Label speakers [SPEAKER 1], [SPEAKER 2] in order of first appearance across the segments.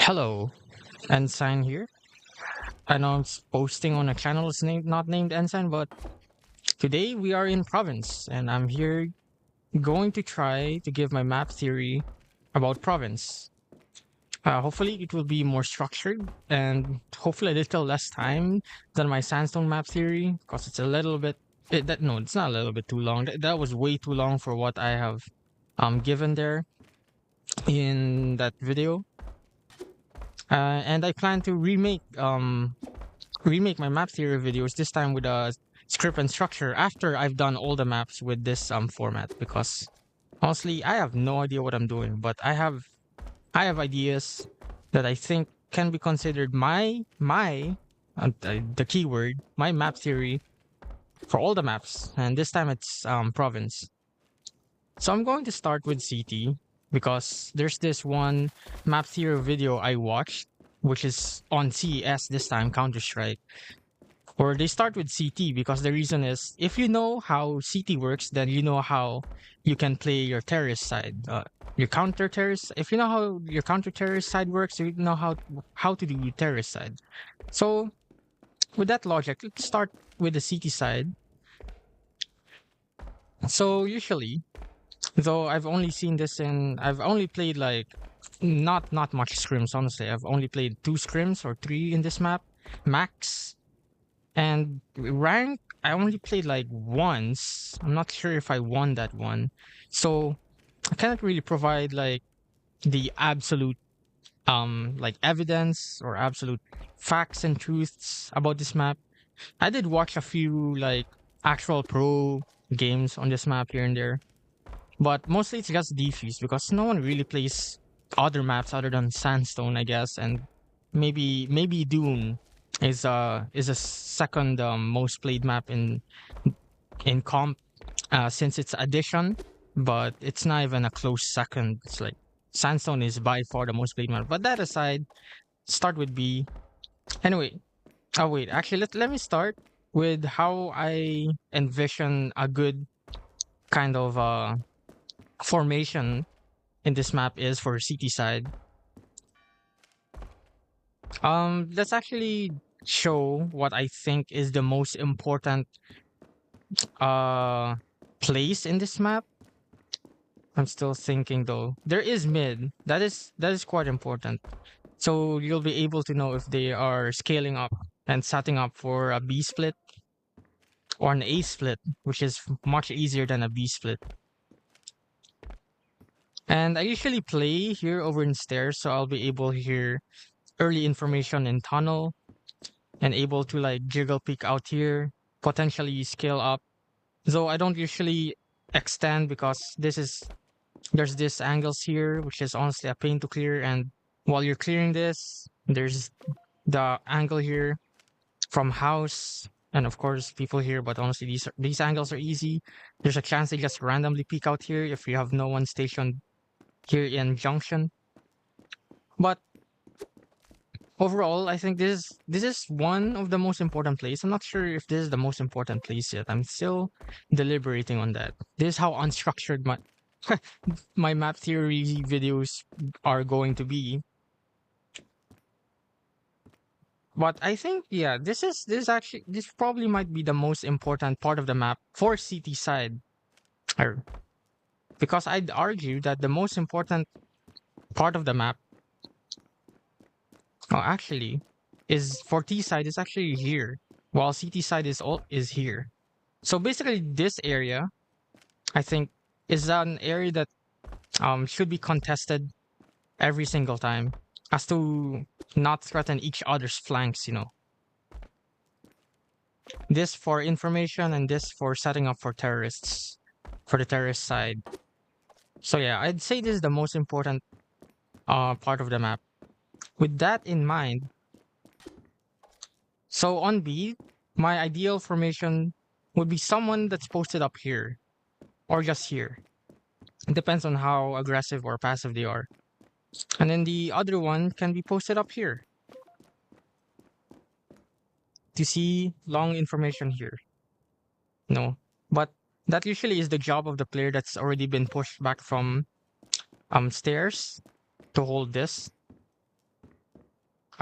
[SPEAKER 1] Hello, Ensign here. I know I'm posting on a channel that's not named Ensign, but today we are in province, and I'm here going to try to give my map theory about province. Hopefully, it will be more structured and hopefully a little less time than my sandstone map theory, because it's a little bit. It's not a little bit too long. That was way too long for what I have given there in that video. And I plan to remake my map theory videos this time with a script and structure after I've done all the maps with this format, because honestly I have no idea what I'm doing, but I have ideas that I think can be considered the keyword my map theory for all the maps, and this time it's province. So I'm going to start with CT because there's this one map theory video I watched, which is on CES this time, Counter-Strike. Or they start with CT because the reason is if you know how CT works, then you know how you can play your terrorist side, your counter terrorist. If you know how your counter terrorist side works, you know how to do your terrorist side. So with that logic, let's start with the CT side. So usually, though I've only played like not much scrims, honestly. I've only played 2 scrims or 3 in this map max. And rank, I only played like once. I'm not sure if I won that one. So I cannot really provide like the absolute like evidence or absolute facts and truths about this map. I did watch a few like actual pro games on this map here and there, but mostly it's just defuse because no one really plays other maps other than Sandstone, I guess, and maybe Dune is a second most played map in comp since its addition, but it's not even a close second. It's like Sandstone is by far the most played map. But that aside, start with B. Anyway, oh wait, actually let me start with how I envision a good kind of formation in this map is for CT side. Let's actually show what I think is the most important uh place in this map. I'm still thinking though. There is mid. That is quite important. So you'll be able to know if they are scaling up and setting up for a B split or an A split, which is much easier than a B split. And I usually play here over in stairs, so I'll be able to hear early information in tunnel and able to like jiggle peek out here, potentially scale up. Though I don't usually extend because there's this angles here, which is honestly a pain to clear. And while you're clearing this, there's the angle here from house, and of course people here. But honestly, these angles are easy. There's a chance they just randomly peek out here if you have no one stationed here in junction. But overall, I think this is one of the most important plays. I'm not sure if this is the most important place yet. I'm still deliberating on that. This is how unstructured my my map theory videos are going to be. But I think yeah, this probably might be the most important part of the map for CT side. Or because I'd argue that the most important part of the map, oh, actually, is for T side is actually here, while CT side is here. So basically, this area, I think, is an area that should be contested every single time, as to not threaten each other's flanks. This for information and this for setting up for terrorists, for the terrorist side. So yeah, I'd say this is the most important part of the map. With that in mind, so on B, my ideal formation would be someone that's posted up here or just here. It depends on how aggressive or passive they are. And then the other one can be posted up here to see long information here. No, but that usually is the job of the player that's already been pushed back from stairs to hold this.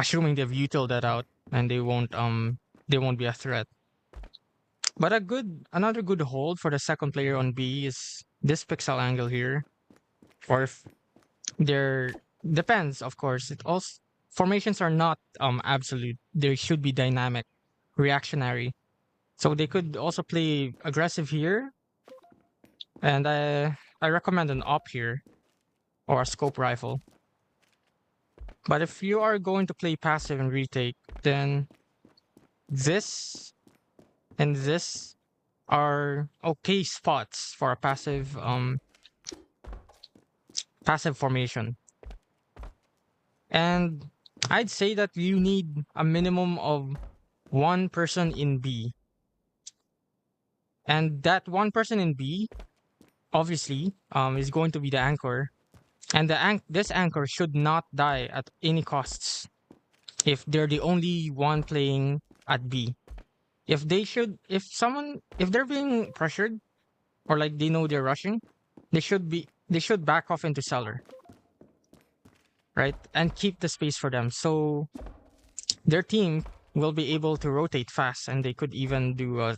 [SPEAKER 1] assuming they've utiled that out and they won't be a threat. But another good hold for the second player on B is this pixel angle here. Or if there depends, of course. It also formations are not absolute. They should be dynamic, reactionary. So they could also play aggressive here, and I recommend an op here or a scope rifle. But if you are going to play passive and retake, then this and this are okay spots for a passive formation. And I'd say that you need a minimum of one person in B. And that one person in B, obviously, is going to be the anchor. And this anchor should not die at any costs if they're the only one playing at B. If they're being pressured or like they know they're rushing, they should back off into cellar. Right? And keep the space for them. So their team will be able to rotate fast and they could even do a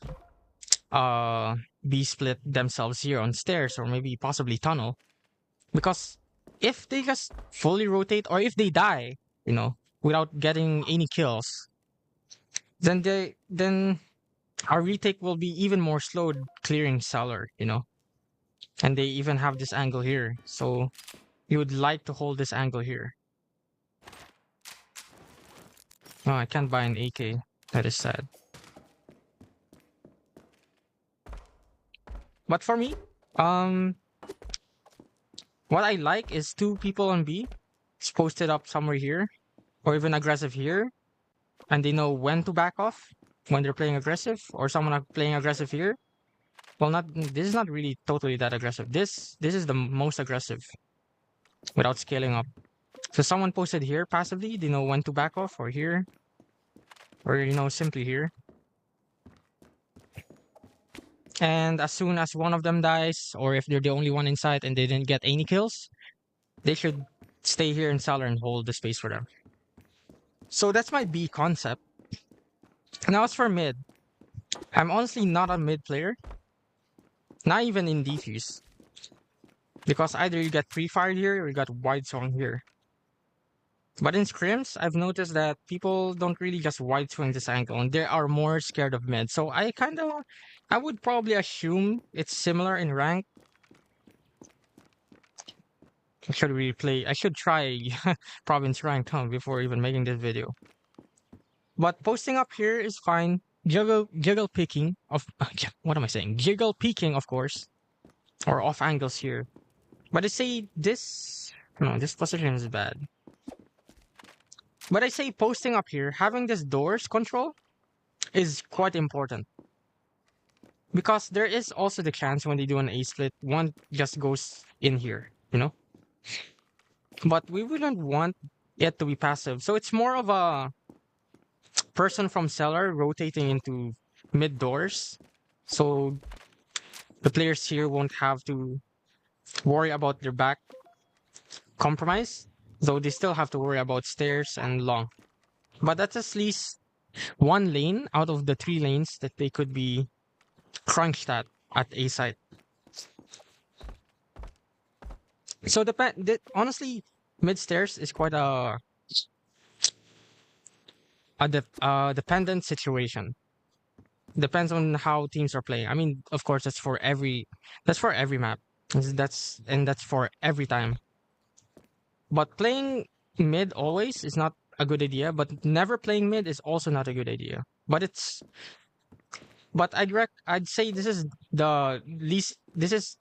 [SPEAKER 1] B split themselves here on stairs or maybe possibly tunnel. Because if they just fully rotate or if they die, without getting any kills, then our retake will be even more slowed clearing cellar, And they even have this angle here. So you would like to hold this angle here. Oh, I can't buy an AK. That is sad. But for me, what I like is two people on B. It's posted up somewhere here. Or even aggressive here. And they know when to back off when they're playing aggressive. Or someone playing aggressive here. Well, this is not really totally that aggressive. This is the most aggressive without scaling up. So someone posted here passively, they know when to back off, or here, or simply here. And as soon as one of them dies, or if they're the only one inside and they didn't get any kills, they should stay here in cellar and hold the space for them. So that's my B concept. Now as for mid, I'm honestly not a mid player. Not even in defuse. Because either you get pre-fired here or you got wide swung here. But in scrims, I've noticed that people don't really just wide swing this angle and they are more scared of mid. So I would probably assume it's similar in rank. I should try province ranked before even making this video. But posting up here is fine. Jiggle picking of what am I saying? Jiggle peeking, of course, or off angles here. But I say this position is bad. But I say posting up here, having this doors control is quite important. Because there is also the chance when they do an A split, one just goes in here, But we wouldn't want it to be passive. So it's more of a person from cellar rotating into mid doors. So the players here won't have to worry about their back compromise. Though they still have to worry about stairs and long. But that's at least one lane out of the 3 lanes that they could be crunched at A site. So honestly, mid stairs is quite a dependent situation. Depends on how teams are playing. I mean, of course, that's for every map. That's for every time. But playing mid always is not a good idea. But never playing mid is also not a good idea. But I'd say this is the least. This is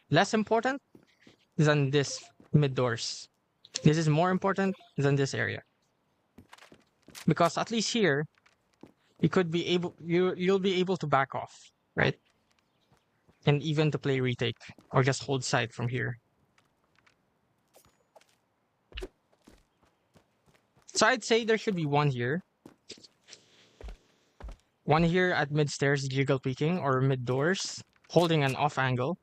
[SPEAKER 1] less important than this mid doors. This is more important than this area. Because at least here, you'll be able to back off, right? And even to play retake or just hold side from here. So I'd say there should be one here. One here at mid stairs jiggle peeking or mid doors holding an off angle.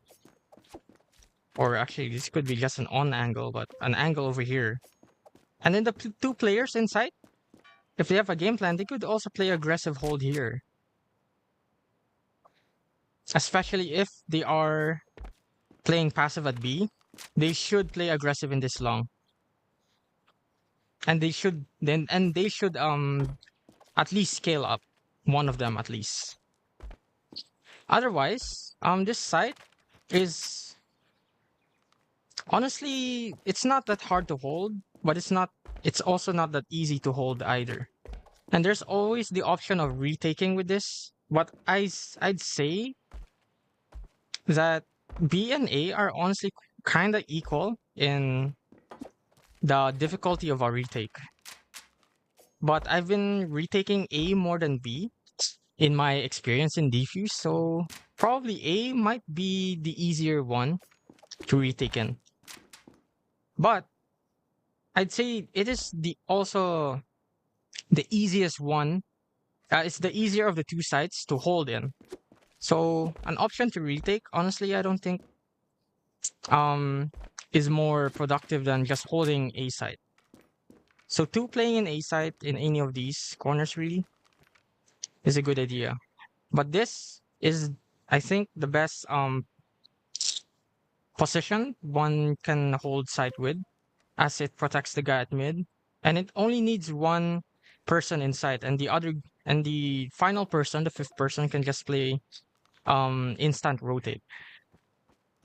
[SPEAKER 1] Or actually this could be just an on angle, but an angle over here. And then the 2 players inside if they have a game plan, they could also play aggressive hold here, especially if they are playing passive at B. They should play aggressive in this long, and they should at least scale up one of them at least. Otherwise, this site is honestly, it's not that hard to hold, but it's also not that easy to hold either. And there's always the option of retaking with this, but I'd say that B and A are honestly kind of equal in the difficulty of a retake. But I've been retaking A more than B in my experience in defuse, so probably A might be the easier one to retake in. But I'd say it is also the easiest one. It's the easier of the two sites to hold in. So an option to retake, honestly, I don't think um is more productive than just holding A site. So two playing in A site in any of these corners really is a good idea. But this is, I think, the best position one can hold site with, as it protects the guy at mid, and it only needs one person inside, and the final person, the fifth person, can just play instant rotate.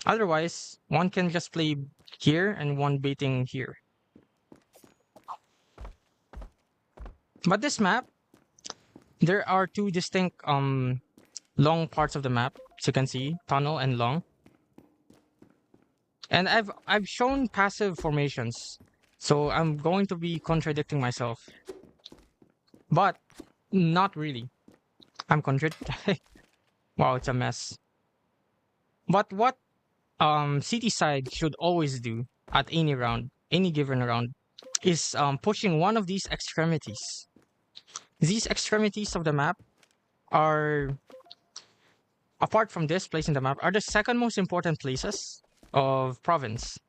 [SPEAKER 1] Otherwise, one can just play here and one baiting here. But this map, there are two distinct long parts of the map, as you can see, tunnel and long. And I've shown passive formations, so I'm going to be contradicting myself. But not really. I'm contradicting. Wow, it's a mess. But what CT side should always do at any round, any given round, is pushing one of these extremities. These extremities of the map are, apart from this place in the map, are the second most important places of province.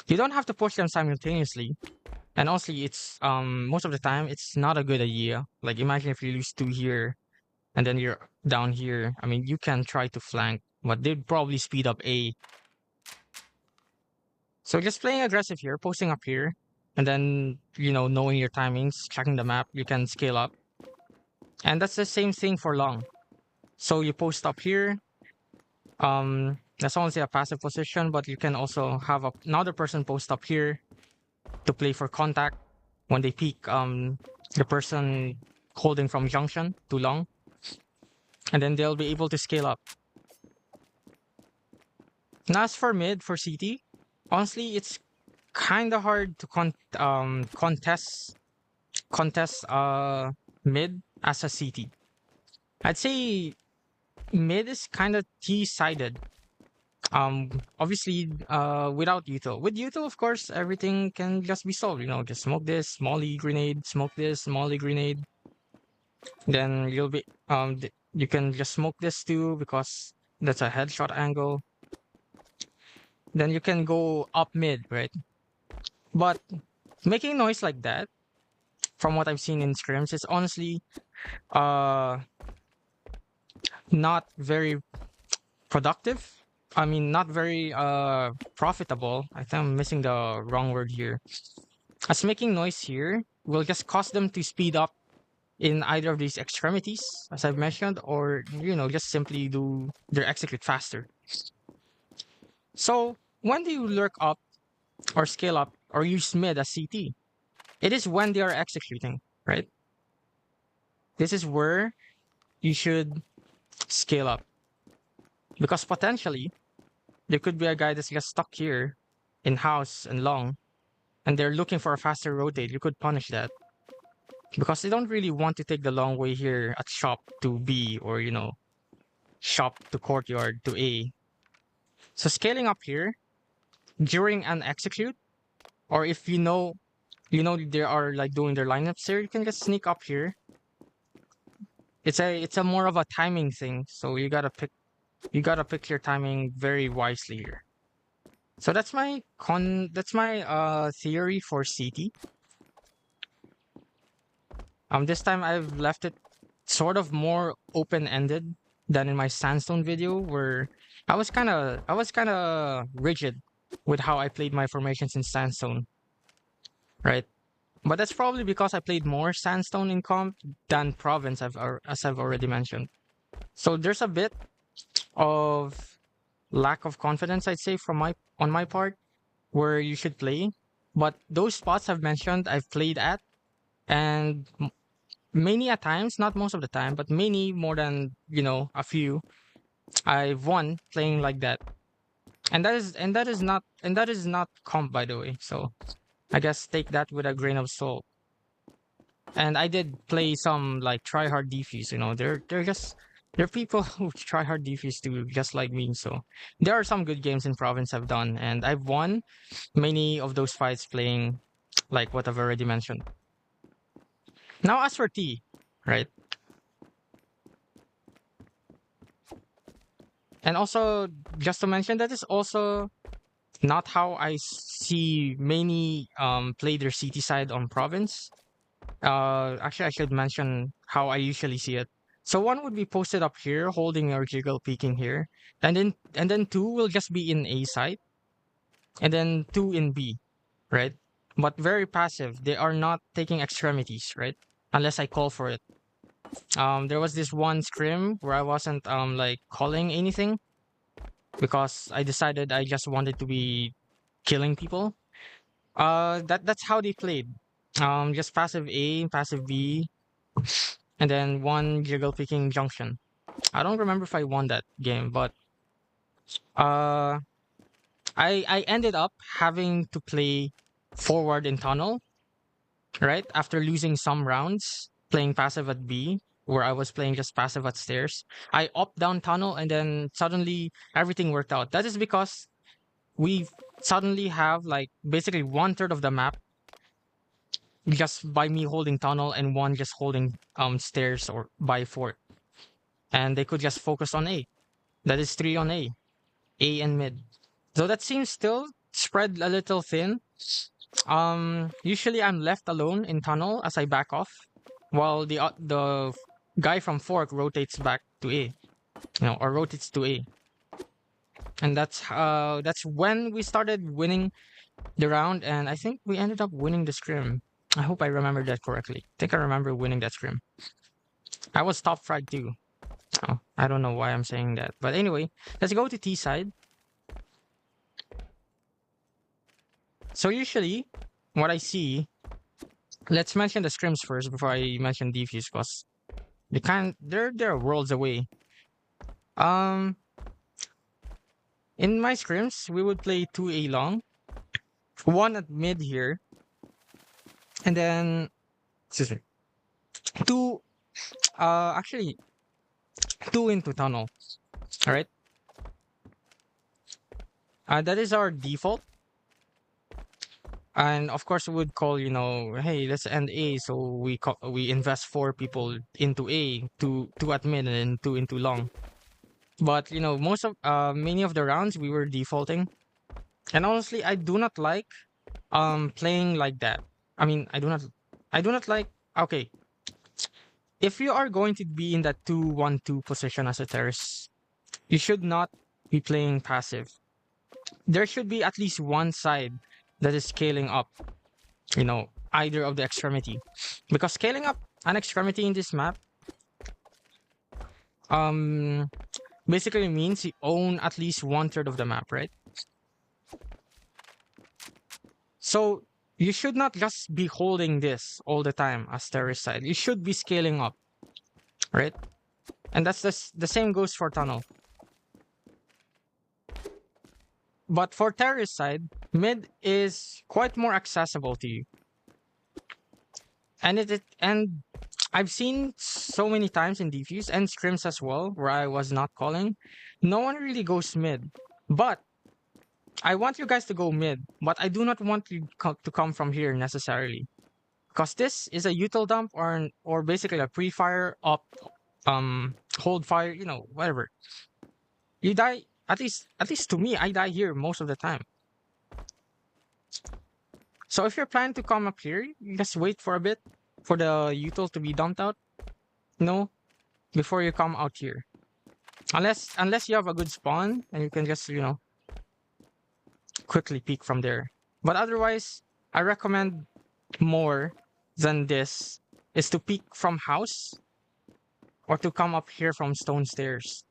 [SPEAKER 1] You don't have to push them simultaneously. And also, it's most of the time it's not a good idea. Like imagine if you lose two here, and then you're down here. I mean, you can try to flank, but they'd probably speed up A. So just playing aggressive here, posting up here, and then knowing your timings, checking the map, you can scale up. And that's the same thing for long. So you post up here. That's honestly a passive position, but you can also have another person post up here to play for contact when they peek the person holding from junction to long, and then they'll be able to scale up. Now as for mid for CT, honestly it's kind of hard to contest mid as a CT. I'd say mid is kind of T-sided. Obviously, without util. With util, of course, everything can just be solved. Just smoke this, molly grenade, smoke this, molly grenade. Then you'll be you can just smoke this too because that's a headshot angle. Then you can go up mid, right? But making noise like that, from what I've seen in scrims, is honestly not very productive. I mean, not very profitable. I think I'm missing the wrong word here. As making noise here will just cause them to speed up in either of these extremities, as I've mentioned, or just simply do their execute faster. So when do you lurk up or scale up or use mid as CT? It is when they are executing, right? This is where you should scale up, because potentially there could be a guy that's just stuck here in house and long, and they're looking for a faster rotate. You could punish that because they don't really want to take the long way here at shop to B, or shop to courtyard to A. So scaling up here during an execute, or if you know they are like doing their lineups here, you can just sneak up here. It's a more of a timing thing, so you gotta pick your timing very wisely here. So that's my theory for CT. This time I've left it sort of more open-ended than in my sandstone video, where I was kind of rigid with how I played my formations in sandstone, right? But that's probably because I played more sandstone in comp than province, as I've already mentioned. So there's a bit of lack of confidence, I'd say, from my on my part, where you should play. But those spots I've mentioned, I've played at, and many a times, not most of the time, but many more than a few, I've won playing like that. And that is not comp, by the way. So I guess take that with a grain of salt. And I did play some like try hard defuse. They're people who try hard defuse too, just like me. So there are some good games in province I've done, and I've won many of those fights playing like what I've already mentioned. Now as for T, right? And also just to mention, that is also not how I see many play their city side on province. Actually, I should mention how I usually see it. So one would be posted up here, holding or jiggle peeking here, and then two will just be in A side, and then two in B, right? But very passive. They are not taking extremities, right? Unless I call for it. There was this one scrim where I wasn't like calling anything because I decided I just wanted to be killing people. That's how they played. Just passive A, passive B, and then one jiggle picking junction. I don't remember if I won that game, but uh, I ended up having to play forward in tunnel, right? After losing some rounds playing passive at B, where I was playing just passive at stairs. I up down tunnel, and then suddenly everything worked out. That is because we suddenly have like basically one third of the map just by me holding tunnel and one just holding stairs or by fort. And they could just focus on A. That is three on A and mid. So that seems still spread a little thin. Usually I'm left alone in tunnel as I back off, while the guy from fork rotates back to A, or rotates to A. And that's when we started winning the round, and I think we ended up winning the scrim. I hope I remember that correctly. I think I remember winning that scrim. I was top frag too. Oh, I don't know why I'm saying that. But anyway, let's go to T side. So usually, what I see, let's mention the scrims first before I mention defuse, because they're worlds away. Um, in my scrims, we would play 2A long, one at mid here, and then excuse me, two actually two into tunnel. All right. That is our default. And of course, we would call, hey, let's end A. So we invest four people into A, two at mid, and then two into long. But many of the rounds we were defaulting, and honestly, I do not like playing like that. I mean, I do not like. Okay, if you are going to be in that 2-1-2 position as a terrorist, you should not be playing passive. There should be at least one side that is scaling up, either of the extremity. Because scaling up an extremity in this map um basically means you own at least one third of the map, right? So you should not just be holding this all the time as terrorist side. You should be scaling up, right? And that's the same goes for tunnel. But for terrorist side, mid is quite more accessible to you. And I've seen so many times in defuse and scrims as well where I was not calling. No one really goes mid. But I want you guys to go mid, but I do not want you to come from here necessarily. Because this is a util dump or basically a pre-fire up hold fire, whatever. You die at least to me, I die here most of the time. So if you're planning to come up here, you just wait for a bit. for the util to be dumped out. No, before you come out here. Unless you have a good spawn and you can just, quickly peek from there. But otherwise, I recommend more than this is to peek from house or to come up here from stone stairs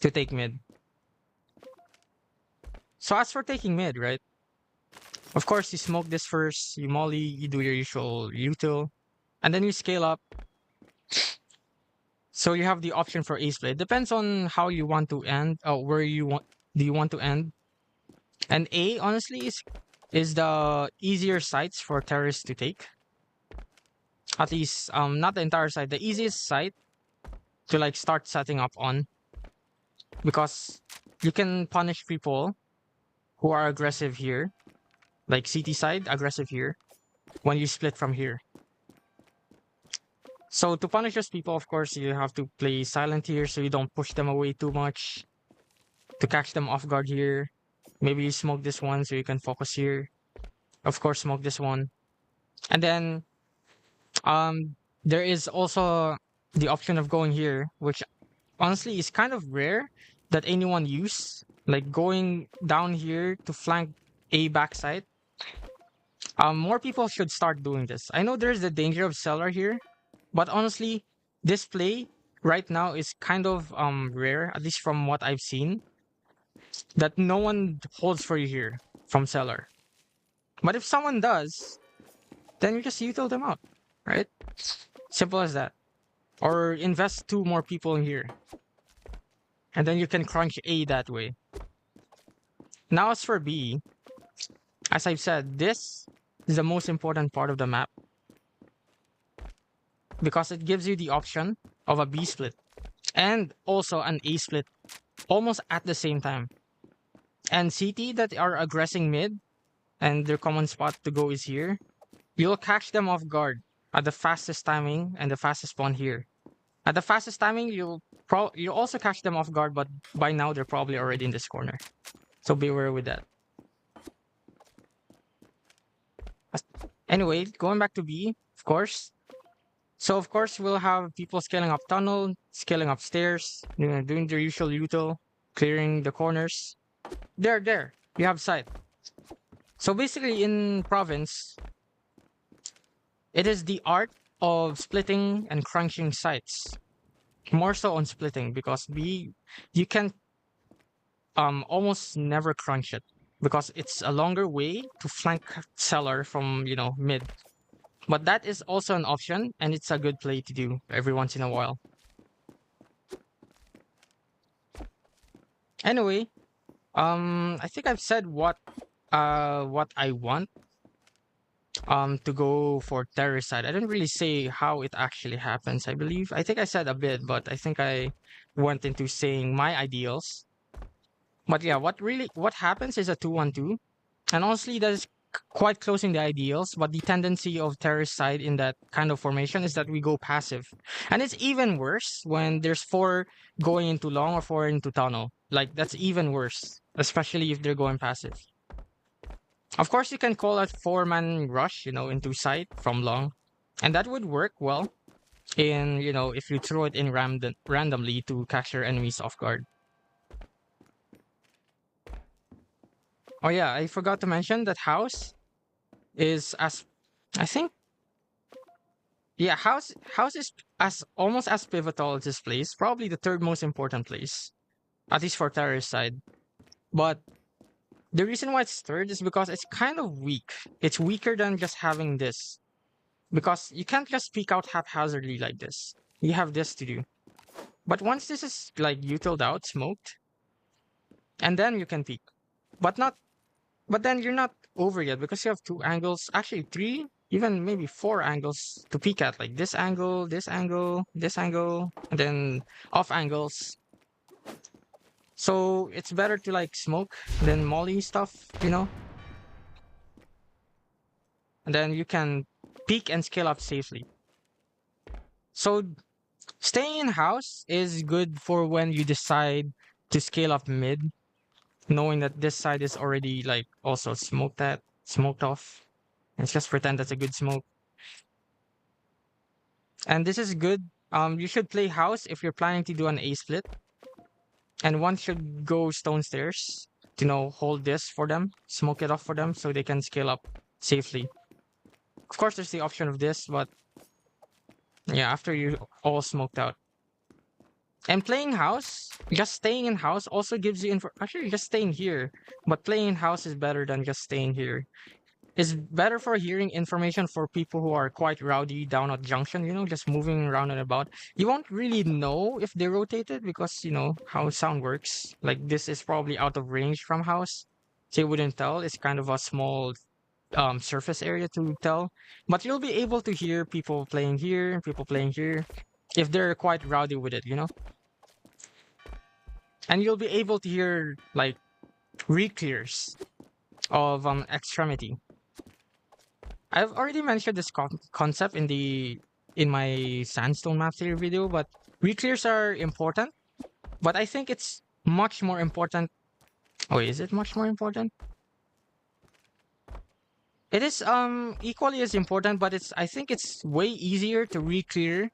[SPEAKER 1] to take mid. So as for taking mid, right? Of course, you smoke this first, you molly, you do your usual util, and then you scale up. So you have the option for ace play. Depends on how you want to end, where do you want to end. And A, honestly, is the easier sites for terrorists to take. At least, not the entire site, the easiest site to like start setting up on, because you can punish people who are aggressive here, like CT side, aggressive here, when you split from here. So to punish those people, of course, you have to play silent here so you don't push them away too much. To catch them off guard here, maybe you smoke this one so you can focus here. Of course, smoke this one. And then there is also the option of going here, which honestly is kind of rare that anyone use, like going down here to flank a backside. More people should start doing this. I know there's the danger of cellar here, but honestly, this play right now is kind of rare, at least from what I've seen, that no one holds for you here from cellar. But if someone does, then you just util them out, right? Simple as that. Or invest 2 more people in here. And then you can crunch A that way. Now as for B, as I've said, this is the most important part of the map, because it gives you the option of a B split and also an A split almost at the same time. And CT that are aggressing mid and their common spot to go is here, you'll catch them off guard at the fastest timing and the fastest spawn here. At the fastest timing, you'll also catch them off guard, but by now they're probably already in this corner. So beware with that. Anyway, going back to B, of course. So of course we'll have people scaling up tunnel, scaling up stairs, doing their usual util, clearing the corners. There. You have sight. So basically in province, it is the art of splitting and crunching sites. More so on splitting, because B, you can almost never crunch it, because it's a longer way to flank cellar from, mid. But that is also an option, and it's a good play to do every once in a while. Anyway, I think I've said what I want to go for terrorist side. I didn't really say how it actually happens, I believe. I think I said a bit, but I think I went into saying my ideals. But yeah, what happens is a 2-1-2. And honestly, that is quite close in the ideals, but the tendency of terrorist side in that kind of formation is that we go passive. And it's even worse when there's 4 going into long or 4 into tunnel. Like, that's even worse, especially if they're going passive. Of course, you can call a 4-man rush, into sight from long. And that would work well in, if you throw it in randomly to catch your enemies off guard. Oh yeah, I forgot to mention that house is house is as almost as pivotal as this place, probably the 3rd most important place, at least for terrorist side. But the reason why it's 3rd is because it's kind of weak. It's weaker than just having this, because you can't just peek out haphazardly like this. You have this to do. But once this is like utiled out, smoked, and then you can peek. But then you're not over yet, because you have 2 angles, actually 3, even maybe 4 angles to peek at, like this angle, this angle, this angle, and then off angles. So it's better to like smoke than molly stuff, And then you can peek and scale up safely. So staying in house is good for when you decide to scale up mid, knowing that this side is already like also smoked off. Let's just pretend that's a good smoke. And this is good. You should play house if you're planning to do an A split. And one should go stone stairs to hold this for them, smoke it off for them so they can scale up safely. Of course, there's the option of this, but yeah, after you all smoked out. And playing house, just staying in house also gives you info. Actually, just staying here, but playing in house is better than just staying here. It's better for hearing information for people who are quite rowdy down at junction, just moving around and about. You won't really know if they rotated because, how sound works. Like this is probably out of range from house. So you wouldn't tell. It's kind of a small surface area to tell. But you'll be able to hear people playing here, people playing here, if they're quite rowdy with it. And you'll be able to hear like re-clears of extremity. I've already mentioned this concept in my sandstone map theory video, but re-clears are important. But I think it's much more important. Oh, is it much more important? It is equally as important, but I think it's way easier to re-clear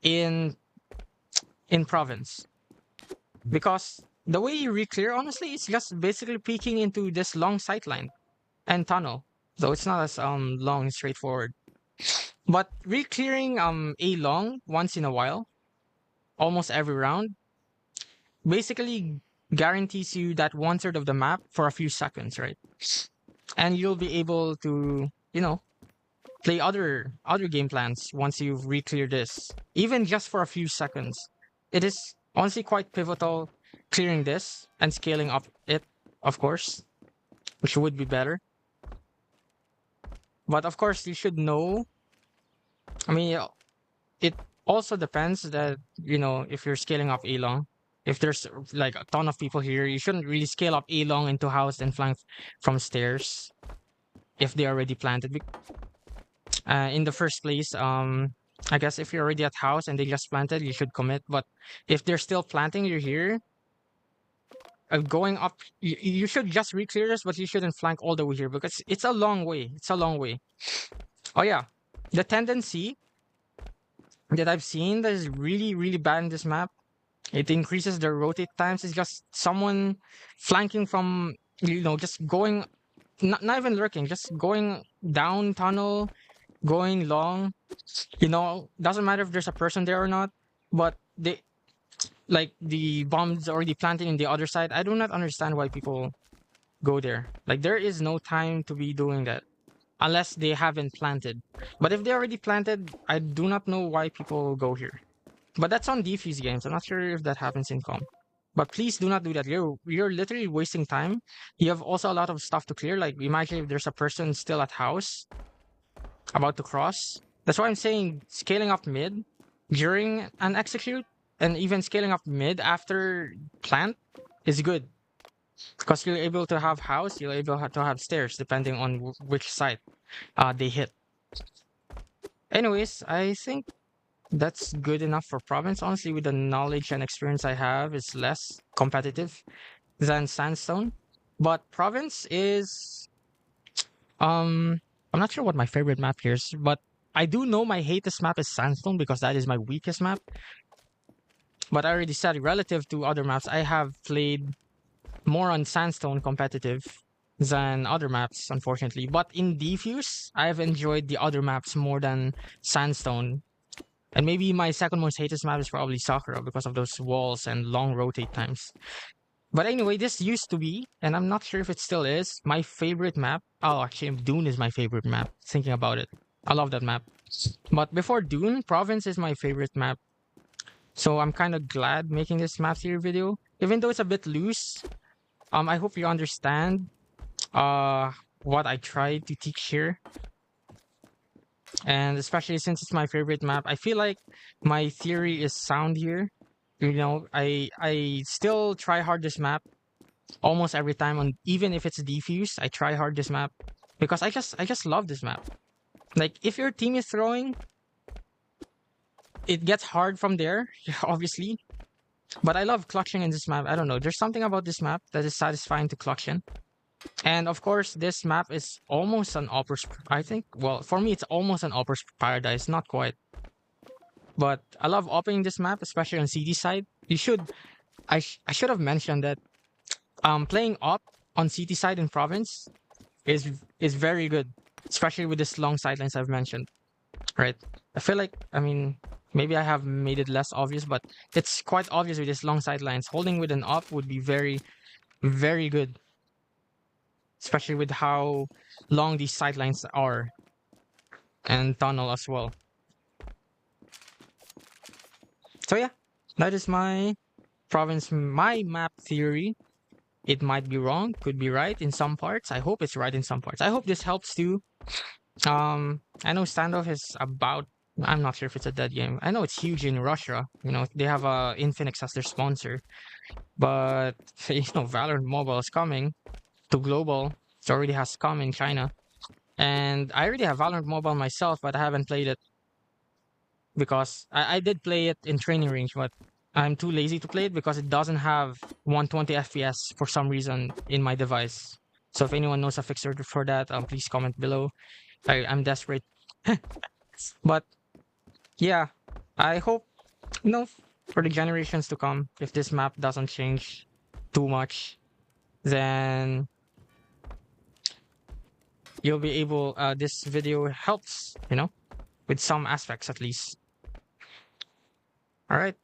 [SPEAKER 1] in province. Because the way you re-clear, honestly, it's just basically peeking into this long sightline and tunnel. Though it's not as long and straightforward. But re-clearing a long once in a while, almost every round, basically guarantees you that 1/3 of the map for a few seconds, right? And you'll be able to, play other game plans once you've re-cleared this, even just for a few seconds. It is honestly quite pivotal clearing this and scaling up it, of course, which would be better. But of course, you should know. I mean, it also depends that, if you're scaling up A long, if there's like a ton of people here, you shouldn't really scale up A long into house and flank from stairs if they already planted. In the first place, I guess if you're already at house and they just planted, you should commit. But if they're still planting, you're here. Going up, you should just re-clear this, but you shouldn't flank all the way here because it's a long way. It's a long way. Oh yeah, the tendency that I've seen that is really, really bad in this map. It increases the rotate times. It's just someone flanking from, just going, not even lurking, just going down tunnel, going long. Doesn't matter if there's a person there or not, but the bombs already planted in the other side. I do not understand why people go there. Like there is no time to be doing that unless they haven't planted. But if they already planted, I do not know why people go here. But that's on defuse games. I'm not sure if that happens in com. But please do not do that. You're literally wasting time. You have also a lot of stuff to clear. Like imagine if there's a person still at house about to cross. That's why I'm saying scaling up mid during an execute and even scaling up mid after plant is good. Because you're able to have house, you're able to have stairs depending on which side they hit. Anyways, I think that's good enough for province. Honestly, with the knowledge and experience I have, it's less competitive than sandstone. But province is I'm not sure what my favorite map here is, but I do know my hatest map is sandstone because that is my weakest map. But I already said relative to other maps, I have played more on sandstone competitive than other maps, unfortunately. But in defuse, I've enjoyed the other maps more than sandstone. And maybe my second most hated map is probably Sakura because of those walls and long rotate times. But anyway, this used to be, and I'm not sure if it still is, my favorite map. Oh, actually, Dune is my favorite map. Thinking about it, I love that map. But before Dune, Province is my favorite map. So I'm kind of glad making this map theory video, even though it's a bit loose. I hope you understand what I tried to teach here. And especially since it's my favorite map, I feel like my theory is sound here. I still try hard this map almost every time, on even if it's defuse, I try hard this map because I just love this map. Like if your team is throwing, it gets hard from there, obviously. But I love clutching in this map. I don't know. There's something about this map that is satisfying to clutch in. And of course, this map is almost an Opera's, I think. Well, for me, it's almost an Opera's Paradise. Not quite. But I love opening this map, especially on CD side. I should have mentioned that playing op on CT side in province is very good, especially with this long sidelines I've mentioned. Right? I feel like, I mean, maybe I have made it less obvious, but it's quite obvious with this long sidelines. Holding with an op would be very, very good, especially with how long these sidelines are and tunnel as well. So yeah, that is my province, my map theory. It might be wrong, could be right in some parts. I hope it's right in some parts. I hope this helps too. I know standoff is about. I'm not sure if it's a dead game. I know it's huge in Russia. You know they have Infinix as their sponsor, but Valorant Mobile is coming to global. It already has come in China, and I already have Valorant Mobile myself, but I haven't played it because I did play it in training range, but I'm too lazy to play it because it doesn't have 120 FPS for some reason in my device. So if anyone knows a fixer for that, please comment below. I'm desperate. But yeah, I hope for the generations to come, if this map doesn't change too much, then you'll be able. This video helps, with some aspects at least. All right.